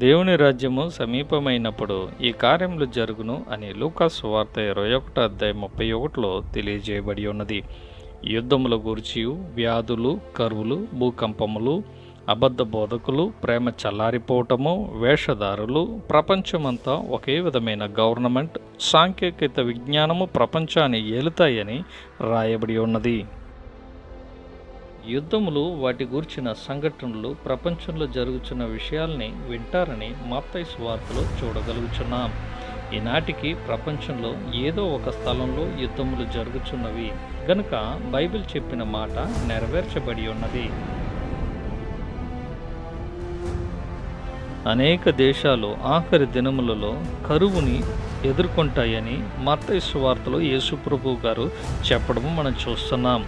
దేవుని రాజ్యము సమీపమైనప్పుడు ఈ కార్యములు జరుగును అని లూకా సువార్త 21:31 తెలియజేయబడి ఉన్నది. యుద్ధముల గూర్చియు, వ్యాధులు, కరువులు, భూకంపములు, అబద్ధ బోధకులు, ప్రేమ చల్లారిపోవటము, వేషధారులు, ప్రపంచమంతా ఒకే విధమైన గవర్నమెంట్, సాంకేతిక విజ్ఞానము ప్రపంచాన్ని ఏలుతాయని రాయబడి ఉన్నది. యుద్ధములు, వాటి గూర్చిన సంఘటనలు, ప్రపంచంలో జరుగుతున్న విషయాల్ని వింటారని మత్తయి సువార్తలో చూడగలుగుచున్నాం. ఈనాటికి ప్రపంచంలో ఏదో ఒక స్థలంలో యుద్ధములు జరుగుతున్నవి గనుక బైబిల్ చెప్పిన మాట నెరవేర్చబడి ఉన్నది. అనేక దేశాలు ఆఖరి దినములలో కరువుని ఎదుర్కొంటాయని మత్తయి సువార్తలో యేసుప్రభువు గారు చెప్పడం మనం చూస్తున్నాం.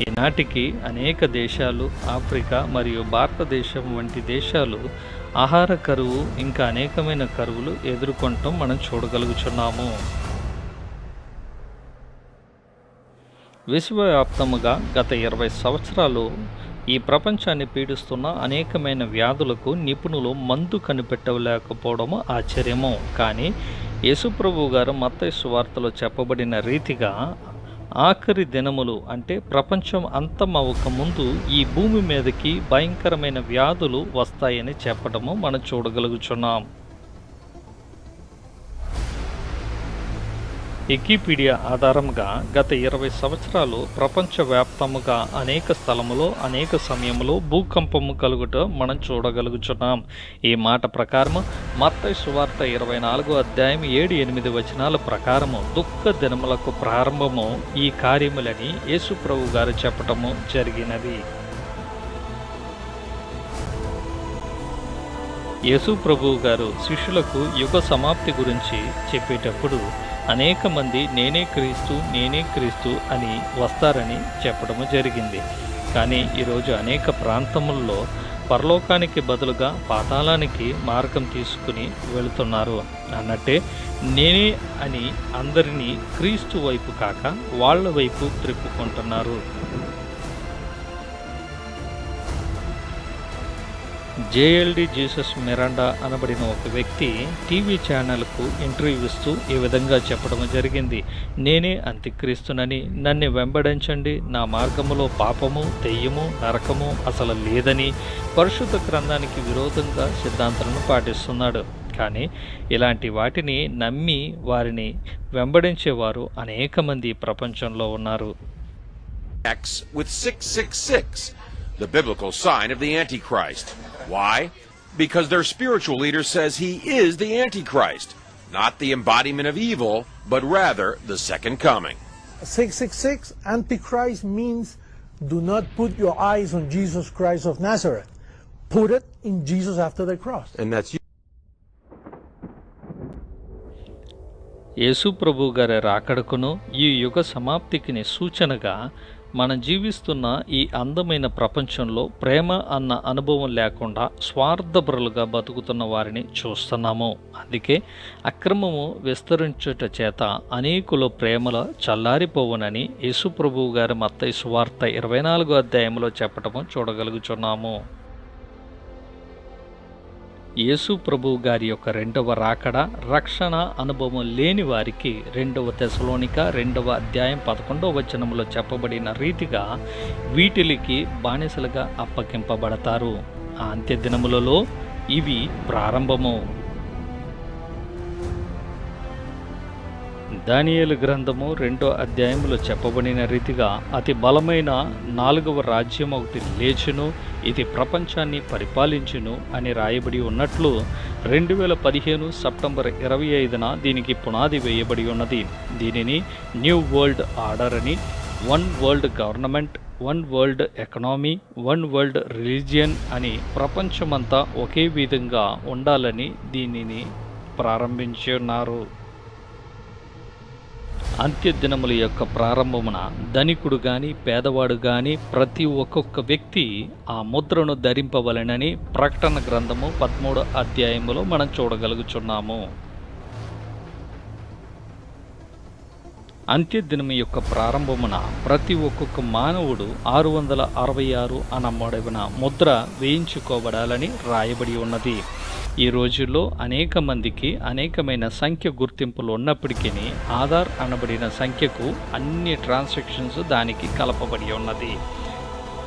ఈనాటికి అనేక దేశాలు, ఆఫ్రికా మరియు భారతదేశం వంటి దేశాలు ఆహార కరువు, ఇంకా అనేకమైన కరువులు ఎదుర్కొనటం మనం చూడగలుగుచున్నాము. విశ్వవ్యాప్తముగా గత 20 సంవత్సరాలు ఈ ప్రపంచాన్ని పీడిస్తున్న అనేకమైన వ్యాధులకు నిపుణులు మందు కనిపెట్టలేకపోవడము ఆశ్చర్యము. కానీ యేసుప్రభువు గారు మత్తయి సువార్తలో చెప్పబడిన రీతిగా ఆఖరి దినములు అంటే ప్రపంచం అంతమవ్వక ముందు ఈ భూమి మీదకి భయంకరమైన వ్యాధులు వస్తాయని చెప్పడము మనం చూడగలుగుచున్నాం. వికీపీడియా ఆధారంగా గత 20 సంవత్సరాలు ప్రపంచవ్యాప్తముగా అనేక స్థలములో అనేక సమయంలో భూకంపము కలుగుట మనం చూడగలుగుచున్నాం. ఈ మాట ప్రకారము మత్తయి సువార్త 24:7-8 ప్రకారము దుఃఖ దినములకు ప్రారంభము ఈ కార్యములని యేసుప్రభు గారు చెప్పటము జరిగినది. యేసుప్రభు గారు శిష్యులకు యుగ సమాప్తి గురించి చెప్పేటప్పుడు అనేక మంది నేనే క్రీస్తు అని వస్తారని చెప్పడము జరిగింది. కానీ ఈరోజు అనేక ప్రాంతముల్లో పరలోకానికి బదులుగా పాతాళానికి మార్గం తీసుకుని వెళుతున్నారు. అన్నట్టే నేనే అని అందరినీ క్రీస్తు వైపు కాక వాళ్ళ వైపు త్రిప్పుకుంటున్నారు. జేఎల్డి జీసస్ మిరాండా అనబడిన ఒక వ్యక్తి టీవీ ఛానల్కు ఇంటర్వ్యూ ఇస్తూ ఈ విధంగా చెప్పడం జరిగింది. నేనే అంత్యక్రీస్తునని, నన్ను వెంబడించండి, నా మార్గములో పాపము, దెయ్యము, నరకము అసలు లేదని పరిశుద్ధ గ్రంథానికి విరోధంగా సిద్ధాంతాలను పాటిస్తున్నాడు. కానీ ఇలాంటి వాటిని నమ్మి వారిని వెంబడించేవారు అనేక మంది ప్రపంచంలో ఉన్నారు. with 666, the biblical sign of the Antichrist. Why? Because their spiritual leader says he is the Antichrist, not the embodiment of evil, but rather the second coming. 666, Antichrist means do not put your eyes on Jesus Christ of Nazareth. Put it in Jesus after the cross. And that's you. యేసు ప్రభు గారి రాకడకును ఈ యుగ సమాప్తికి సూచనగా మనం జీవిస్తున్న ఈ అందమైన ప్రపంచంలో ప్రేమ అన్న అనుభవం లేకుండా స్వార్థపరులుగా బతుకుతున్న వారిని చూస్తున్నాము. అందుకే అక్రమము విస్తరించుట చేత అనేకుల ప్రేమల చల్లారిపోవునని యేసు ప్రభువు గారి మత్తయి సువార్త 24 చెప్పటము చూడగలుగుచున్నాము. యేసు ప్రభువు గారి యొక్క రెండవ రాకడ రక్షణ అనుభవం లేని వారికి 2 తెస్సలోనిక 2:11 చెప్పబడిన రీతిగా వీటికి బానిసలుగా అప్పగింపబడతారు. ఆ అంత్య దినములలో ఇవి ప్రారంభము. దానియేలు గ్రంథము 2 చెప్పబడిన రీతిగా అతి బలమైన 4వ రాజ్యం ఒకటి లేచును, ఇది ప్రపంచాన్ని పరిపాలించును అని రాయబడి ఉన్నట్లు 2015 సెప్టెంబర్ 25న దీనికి పునాది వేయబడి ఉన్నది. దీనిని న్యూ వరల్డ్ ఆర్డర్ అని, one world government, one world economy, one world religion అని ప్రపంచమంతా ఒకే విధంగా ఉండాలని దీనిని ప్రారంభించున్నారు. అంత్యదినముల యొక్క ప్రారంభమున ధనికుడు గాని పేదవాడు గాని ప్రతి ఒక్కొక్క వ్యక్తి ఆ ముద్రను ధరింపవలెనని ప్రకటన గ్రంథము 13 మనం చూడగలుగుచున్నాము. అంత్యదినము యొక్క ప్రారంభమున ప్రతి ఒక్కొక్క మానవుడు 666 అనబడిన ముద్ర వేయించుకోబడాలని రాయబడి ఉన్నది. ఈ రోజుల్లో అనేక మందికి అనేకమైన సంఖ్య గుర్తింపులు ఉన్నప్పటికీ ఆధార్ అనబడిన సంఖ్యకు అన్ని ట్రాన్సాక్షన్స్ దానికి కలపబడి ఉన్నది.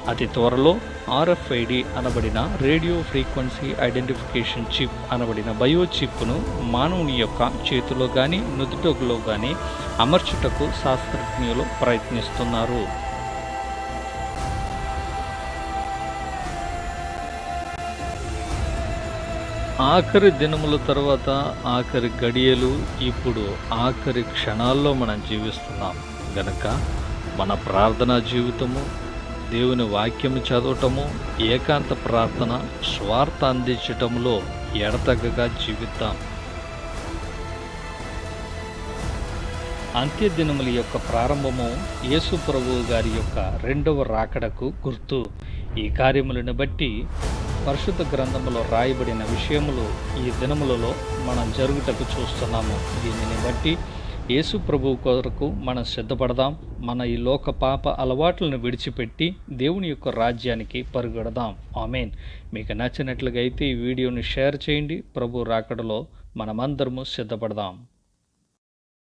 అతి త్వరలో RFID అనబడిన రేడియో ఫ్రీక్వెన్సీ ఐడెంటిఫికేషన్ చిప్ అనబడిన బయో చిప్ను మానవుని యొక్క చేతిలో కానీ నుదుటిలో కానీ అమర్చుటకు శాస్త్రజ్ఞులు ప్రయత్నిస్తున్నారు. ఆఖరి దినముల తర్వాత ఆఖరి గడియలు, ఇప్పుడు ఆఖరి క్షణాల్లో మనం జీవిస్తున్నాం గనక మన ప్రార్థనా జీవితము, దేవుని వాక్యము చదవటము, ఏకాంత ప్రార్థన, స్వార్థ అందించటంలో ఎడతెగక జీవిద్దాం. అంత్య దినముల యొక్క ప్రారంభము యేసు ప్రభువు గారి యొక్క రెండవ రాకడకు గుర్తు. ఈ కార్యములను బట్టి పరిశుద్ధ గ్రంథములో రాయబడిన విషయములు ఈ దినములలో మనం జరుగుటకు చూస్తున్నాము. దీనిని బట్టి యేసు ప్రభువు కొరకు మనం సిద్ధపడదాం. మన ఈ లోక పాప అలవాట్లను విడిచిపెట్టి దేవుని యొక్క రాజ్యానికి పరుగెడదాం. ఆమేన్. మీకు నచ్చినట్లుగా అయితే ఈ వీడియోని షేర్ చేయండి. ప్రభు రాకడలో మనమందరము సిద్ధపడదాం.